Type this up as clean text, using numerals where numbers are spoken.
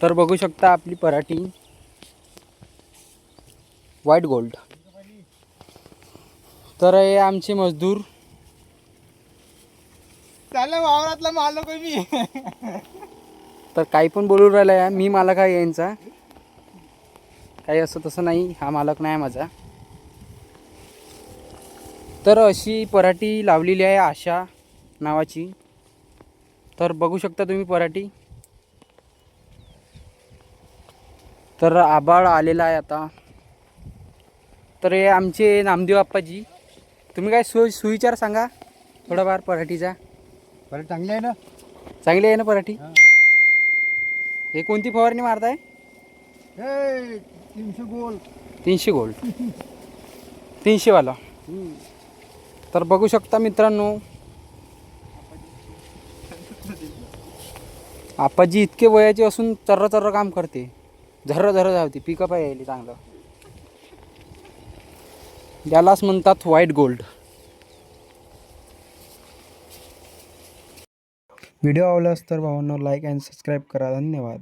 तर बघू शकता आपली पराठी व्हाईट गोल्ड. तर हे आमचे मजदूर. त्याला वावरातला मालक आहे मी. तर काही पण बोलून राहिला आहे, मी मालक आहे यांचा. काही असं तसं नाही, हा मालक नाही माझा. तर अशी पराठी लावलेली आहे आशा नावाची. तर बघू शकता तुम्ही पराठी. तर आभाळ आलेला आहे आता. तर हे आमचे नामदेव आप्पाजी. तुम्ही काय सुविचार सांगा थोडाफार पराठीचा. बरं चांगलं आहे ना. चांगली आहे ना पराठी. हे कोणती फवारणी मारताय? हे 300 गोल. 300 गोल्ड. 300 वाला. तर बघू शकता मित्रांनो, आप्पाजी इतके वयाचे असून चर्र काम करते. झर्र धावते. पिकअप आहे यायली चांगलं. यालाच म्हणतात व्हाईट गोल्ड. व्हिडिओ आवडल्यास तर भावांनो लाईक अँड सबस्क्राईब करा. धन्यवाद.